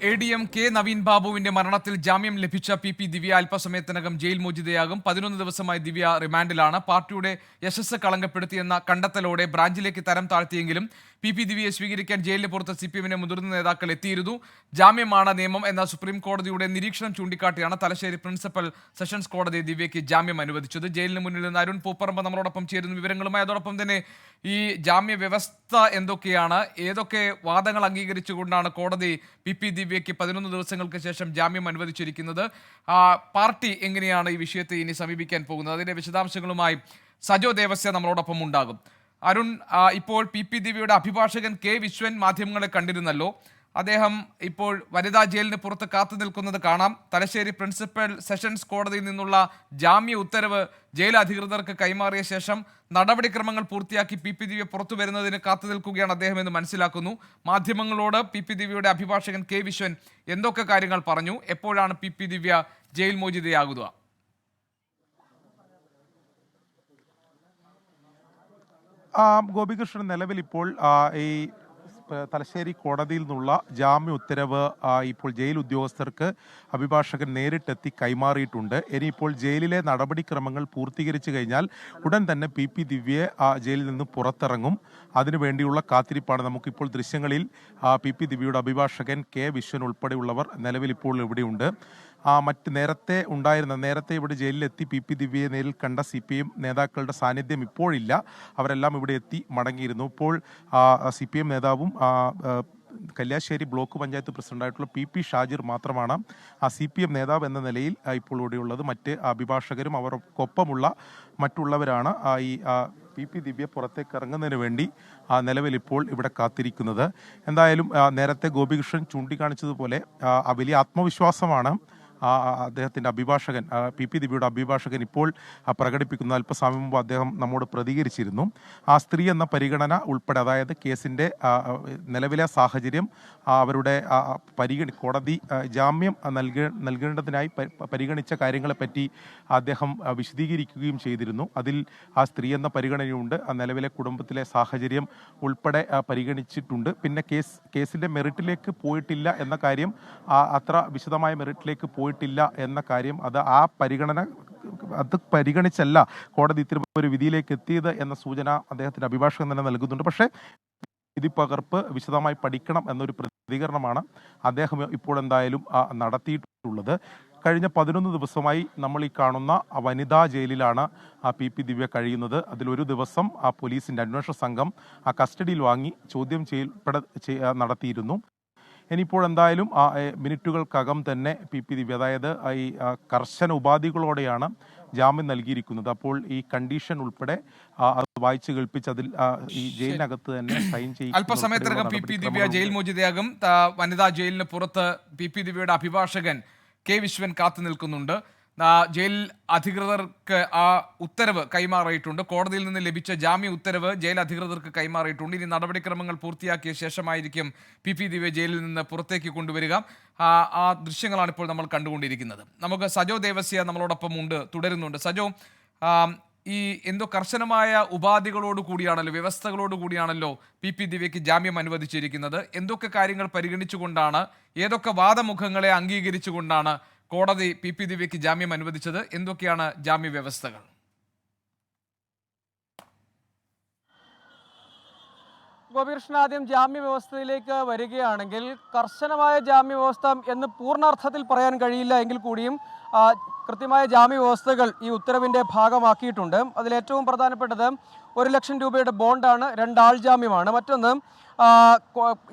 ADM K Naveen ബാബുവിന്റെ മരണത്തിൽ ജാമ്യം ലഭിച്ച PP ദിവ്യ അല്പസമയത്തിനകം ജയിൽ മോചിതയാകും. 11 ദിവസമായി ദിവ്യ റിമാൻഡിലാണ്. പാർട്ടിയുടെ യശസ്സ് കളങ്കപ്പെടുത്തിയെന്ന കണ്ടെത്തലോടെ ബ്രാഞ്ചിലേക്ക് തരം താഴ്ത്തിയെങ്കിലും PP ദിവ്യയെ സ്വീകരിക്കാൻ ജയിലിന് പുറത്ത് CPM മുതിർന്ന നേതാക്കൾ എത്തിയിരുന്നു. ജാമ്യമാണ് നിയമം എന്ന സുപ്രീം കോടതിയുടെ നിരീക്ഷണം ചൂണ്ടിക്കാട്ടിയാണ് തലശ്ശേരി പ്രിൻസിപ്പൽ സെഷൻസ് കോടതി ദിവ്യയ്ക്ക് ജാമ്യം അനുവദിച്ചത്. ജയിലിന് മുന്നിൽ നിന്ന് അരുൺ പൂപ്പറമ്പ് നമ്മളോടൊപ്പം ചേരുന്നു വിവരങ്ങളുമായി. അതോടൊപ്പം തന്നെ ഈ ജാമ്യ വ്യവസ്ഥ എന്തൊക്കെയാണ്, ഏതൊക്കെ വാദങ്ങൾ അംഗീകരിച്ചുകൊണ്ടാണ് കോടതി PP ദിവ്യയ്ക്ക് 11 ദിവസങ്ങൾക്ക് ശേഷം ജാമ്യം അനുവദിച്ചിരിക്കുന്നത്? പാർട്ടി എങ്ങനെയാണ് ഈ വിഷയത്തെ ഇനി സമീപിക്കാൻ പോകുന്നത്? അതിന്റെ വിശദാംശങ്ങളുമായി സജോ ദേവസ്യ നമ്മളോടൊപ്പം ഉണ്ടാകും. അരുൺ, ഇപ്പോൾ PP ദിവ്യയുടെ അഭിഭാഷകൻ K വിശ്വൻ മാധ്യമങ്ങളെ കണ്ടിരുന്നല്ലോ. അദ്ദേഹം ഇപ്പോൾ വനിതാ ജയിലിന് പുറത്ത് കാത്തു നിൽക്കുന്നത് കാണാം. തലശ്ശേരി പ്രിൻസിപ്പൽ സെഷൻസ് കോടതിയിൽ നിന്നുള്ള ജാമ്യ ഉത്തരവ് ജയിൽ അധികൃതർക്ക് കൈമാറിയ ശേഷം നടപടിക്രമങ്ങൾ പൂർത്തിയാക്കി PP ദിവ്യ പുറത്തു വരുന്നതിന് കാത്തു നിൽക്കുകയാണ് അദ്ദേഹം എന്ന് മനസ്സിലാക്കുന്നു. മാധ്യമങ്ങളോട് PP ദിവ്യയുടെ അഭിഭാഷകൻ K വിശ്വൻ എന്തൊക്കെ കാര്യങ്ങൾ പറഞ്ഞു? എപ്പോഴാണ് PP ദിവ്യ ജയിൽ മോചിതയാകുക? ഗോപികൃഷ്ണൻ, നിലവിൽ ഇപ്പോൾ ഈ തലശ്ശേരി കോടതിയിൽ നിന്നുള്ള ജാമ്യ ഉത്തരവ് ഇപ്പോൾ ജയിൽ ഉദ്യോഗസ്ഥർക്ക് അഭിഭാഷകൻ നേരിട്ടെത്തി കൈമാറിയിട്ടുണ്ട്. ഇനിയിപ്പോൾ ജയിലിലെ നടപടിക്രമങ്ങൾ പൂർത്തീകരിച്ചു കഴിഞ്ഞാൽ ഉടൻ തന്നെ PP ദിവ്യയെ ജയിലിൽ നിന്ന് പുറത്തിറങ്ങും. അതിനുവേണ്ടിയുള്ള കാത്തിരിപ്പാണ്. നമുക്കിപ്പോൾ ദൃശ്യങ്ങളിൽ PP ദിവ്യയുടെ അഭിഭാഷകൻ K വിശ്വൻ ഉൾപ്പെടെയുള്ളവർ നിലവിൽ ഇപ്പോൾ ഇവിടെയുണ്ട്. നേരത്തെ ഇവിടെ ജയിലിലെത്തി PP ദിവ്യയെ നേരിൽ കണ്ട CPM നേതാക്കളുടെ സാന്നിധ്യം ഇപ്പോഴില്ല. അവരെല്ലാം ഇവിടെ എത്തി മടങ്ങിയിരുന്നു. ഇപ്പോൾ CPM നേതാവും കല്യാശ്ശേരി ബ്ലോക്ക് പഞ്ചായത്ത് പ്രസിഡന്റായിട്ടുള്ള PP ഷാജിർ മാത്രമാണ് CPM നേതാവ് എന്ന നിലയിൽ ഇപ്പോൾ ഇവിടെയുള്ളത്. മറ്റ് അഭിഭാഷകരും അവർക്കൊപ്പമുള്ള മറ്റുള്ളവരാണ് ഈ PP ദിവ്യ പുറത്തേക്ക് ഇറങ്ങുന്നതിന് വേണ്ടി നിലവിൽ ഇപ്പോൾ ഇവിടെ കാത്തിരിക്കുന്നത്. എന്തായാലും നേരത്തെ ഗോപികൃഷ്ണൻ ചൂണ്ടിക്കാണിച്ചതുപോലെ വലിയ ആത്മവിശ്വാസമാണ് അദ്ദേഹത്തിൻ്റെ അഭിഭാഷകൻ PP ദിവ്യയുടെ അഭിഭാഷകൻ ഇപ്പോൾ പ്രകടിപ്പിക്കുന്ന. അല്പസമയം മുമ്പ് അദ്ദേഹം നമ്മോട് പ്രതികരിച്ചിരുന്നു. സ്ത്രീ എന്ന പരിഗണന ഉൾപ്പെടെ, അതായത് കേസിൻ്റെ നിലവിലെ സാഹചര്യം, അവരുടെ കോടതി ജാമ്യം നൽകേണ്ടതിനായി പരിഗണിച്ച കാര്യങ്ങളെപ്പറ്റി അദ്ദേഹം വിശദീകരിക്കുകയും ചെയ്തിരുന്നു. അതിൽ സ്ത്രീ എന്ന പരിഗണനയുണ്ട്, നിലവിലെ കുടുംബത്തിലെ സാഹചര്യം ഉൾപ്പെടെ പരിഗണിച്ചിട്ടുണ്ട്. പിന്നെ കേസിൻ്റെ മെറിറ്റിലേക്ക് പോയിട്ടില്ല എന്ന കാര്യം, അത്ര വിശദമായ മെറിറ്റിലേക്ക് പോയിട്ടില്ല എന്ന കാര്യം, അത് പരിഗണിച്ചല്ല കോടതി ഇത്തരം ഒരു വിധിയിലേക്ക് എത്തിയത് എന്ന സൂചന അദ്ദേഹത്തിന്റെ അഭിഭാഷകൻ തന്നെ നൽകുന്നുണ്ട്. പക്ഷേ വിധി പകർപ്പ് വിശദമായി പഠിക്കണം എന്നൊരു പ്രതികരണമാണ് അദ്ദേഹം ഇപ്പോൾ എന്തായാലും നടത്തിയിട്ടുള്ളത്. കഴിഞ്ഞ 11 ദിവസമായി നമ്മൾ ഈ കാണുന്ന വനിതാ ജയിലിലാണ് PP ദിവ്യ കഴിയുന്നത്. അതിലൊരു ദിവസം പോലീസിന്റെ അന്വേഷണ സംഘം കസ്റ്റഡിയിൽ വാങ്ങി ചോദ്യം നടത്തിയിരുന്നു. ഇനിയിപ്പോൾ എന്തായാലും മിനിറ്റുകൾക്കകം തന്നെ PP ദിവ്യ, അതായത് ഈ കർശന ഉപാധികളോടെയാണ് ജാമ്യം നൽകിയിരിക്കുന്നത്. അപ്പോൾ ഈ കണ്ടീഷൻ ഉൾപ്പെടെ അത് വായിച്ചു കേൾപ്പിച്ച് അതിൽ ഈ ജയിലിനകത്ത് തന്നെ സൈൻ ചെയ്യും. അല്പസമയത്തിനകം PP ദിവ്യ ജയിൽ മോചിതയാകും. വനിതാ ജയിലിന് പുറത്ത് PP ദിവ്യയുടെ അഭിഭാഷകൻ K വിശ്വൻ കാത്തു നിൽക്കുന്നുണ്ട്. ജയിൽ അധികൃതർക്ക് ആ ഉത്തരവ് കൈമാറിയിട്ടുണ്ട്. കോടതിയിൽ നിന്ന് ലഭിച്ച ജാമ്യ ഉത്തരവ് ജയിൽ അധികൃതർക്ക് കൈമാറിയിട്ടുണ്ട്. ഇനി നടപടിക്രമങ്ങൾ പൂർത്തിയാക്കിയ ശേഷമായിരിക്കും PP ദിവ്യ ജയിലിൽ നിന്ന് പുറത്തേക്ക് കൊണ്ടുവരിക. ആ ദൃശ്യങ്ങളാണ് ഇപ്പോൾ നമ്മൾ കണ്ടുകൊണ്ടിരിക്കുന്നത്. നമുക്ക് സജോ ദേവസ്യ നമ്മളോടൊപ്പം തുടരുന്നുണ്ട്. സജോ, ഈ എന്തോ കർശനമായ ഉപാധികളോട് കൂടിയാണല്ലോ, വ്യവസ്ഥകളോട് കൂടിയാണല്ലോ PP ദിവ്യയ്ക്ക് ജാമ്യം അനുവദിച്ചിരിക്കുന്നത്. എന്തൊക്കെ കാര്യങ്ങൾ പരിഗണിച്ചുകൊണ്ടാണ്, ഏതൊക്കെ വാദമുഖങ്ങളെ അംഗീകരിച്ചുകൊണ്ടാണ് കോടതി PP ദിവ്യയ്ക്ക് ജാമ്യം അനുവദിച്ചത്? എന്തൊക്കെയാണ് ജാമ്യ വ്യവസ്ഥകൾ? ഗോപികൃഷ്ണൻ, ആദ്യം ജാമ്യ വ്യവസ്ഥയിലേക്ക് വരികയാണെങ്കിൽ കർശനമായ ജാമ്യ വ്യവസ്ഥ എന്ന് പൂർണ്ണാർത്ഥത്തിൽ പറയാൻ കഴിയില്ല എങ്കിൽ കൂടിയും കൃത്യമായ ജാമ്യ വ്യവസ്ഥകൾ ഈ ഉത്തരവിൻ്റെ ഭാഗമാക്കിയിട്ടുണ്ട്. അതിലേറ്റവും പ്രധാനപ്പെട്ടത് 1 ലക്ഷം രൂപയുടെ ബോണ്ടാണ്, 2 ആൾ ജാമ്യമാണ്. മറ്റൊന്ന്,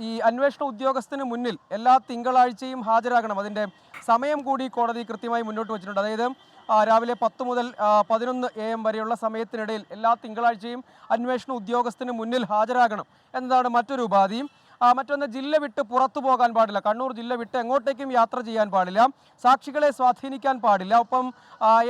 ഈ അന്വേഷണ ഉദ്യോഗസ്ഥന് മുന്നിൽ എല്ലാ തിങ്കളാഴ്ചയും ഹാജരാകണം. അതിൻ്റെ സമയം കൂടി കോടതി കൃത്യമായി മുന്നോട്ട് വച്ചിട്ടുണ്ട്. അതായത് രാവിലെ 10 മുതൽ 11 AM വരെയുള്ള സമയത്തിനിടയിൽ എല്ലാ തിങ്കളാഴ്ചയും അന്വേഷണ ഉദ്യോഗസ്ഥന് മുന്നിൽ ഹാജരാകണം എന്നതാണ് മറ്റൊരു ഉപാധിയും. മറ്റൊന്ന്, ജില്ല വിട്ട് പുറത്തു പോകാൻ പാടില്ല. കണ്ണൂർ ജില്ല വിട്ട് എങ്ങോട്ടേക്കും യാത്ര ചെയ്യാൻ പാടില്ല. സാക്ഷികളെ സ്വാധീനിക്കാൻ പാടില്ല. ഒപ്പം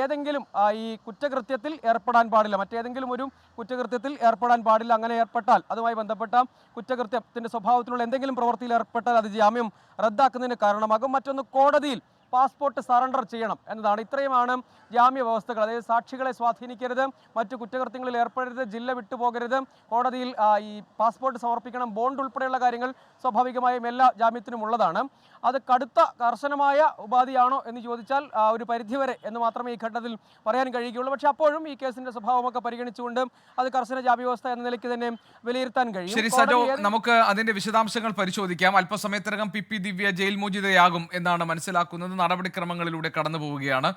ഏതെങ്കിലും ഈ കുറ്റകൃത്യത്തിൽ ഏർപ്പെടാൻ പാടില്ല. മറ്റേതെങ്കിലും ഒരു കുറ്റകൃത്യത്തിൽ ഏർപ്പെടാൻ പാടില്ല. അങ്ങനെ ഏർപ്പെട്ടാൽ, അതുമായി ബന്ധപ്പെട്ട കുറ്റകൃത്യത്തിൻ്റെ സ്വഭാവത്തിലുള്ള എന്തെങ്കിലും പ്രവൃത്തിയിൽ ഏർപ്പെട്ടാൽ അത് ജാമ്യം റദ്ദാക്കുന്നതിന് കാരണമാകും. മറ്റൊന്ന്, കോടതിയിൽ പാസ്പോർട്ട് സറണ്ടർ ചെയ്യണം എന്നതാണ്. ഇത്രയുമാണ് ജാമ്യ വ്യവസ്ഥകൾ. അതായത് സാക്ഷികളെ സ്വാധീനിക്കരുത്, മറ്റു കുറ്റകൃത്യങ്ങളിൽ ഏർപ്പെടരുത്, ജില്ല വിട്ടുപോകരുത്, കോടതിയിൽ ഈ പാസ്പോർട്ട് സമർപ്പിക്കണം, ബോണ്ട് ഉൾപ്പെടെയുള്ള കാര്യങ്ങൾ സ്വാഭാവികമായും എല്ലാ ജാമ്യത്തിനും ഉള്ളതാണ്. അത് കടുത്ത കർശനമായ ഉപാധിയാണോ എന്ന് ചോദിച്ചാൽ ഒരു പരിധിവരെ എന്ന് മാത്രമേ ഈ ഘട്ടത്തിൽ പറയാൻ കഴിയുകയുള്ളൂ. പക്ഷേ അപ്പോഴും ഈ കേസിന്റെ സ്വഭാവമൊക്കെ പരിഗണിച്ചുകൊണ്ട് അത് കർശന ജാമ്യ വ്യവസ്ഥ എന്ന നിലയ്ക്ക് തന്നെ വിലയിരുത്താൻ കഴിയും. ശരി സജോ, നമുക്ക് അതിന്റെ വിശദാംശങ്ങൾ പരിശോധിക്കാം. അല്പസമയത്തിനകം പി ദിവ്യ ജയിൽ മോചിതയാകും എന്നാണ് മനസ്സിലാക്കുന്നത്. നടപടിക്രമങ്ങളിലൂടെ കടന്നു പോവുകയാണ്.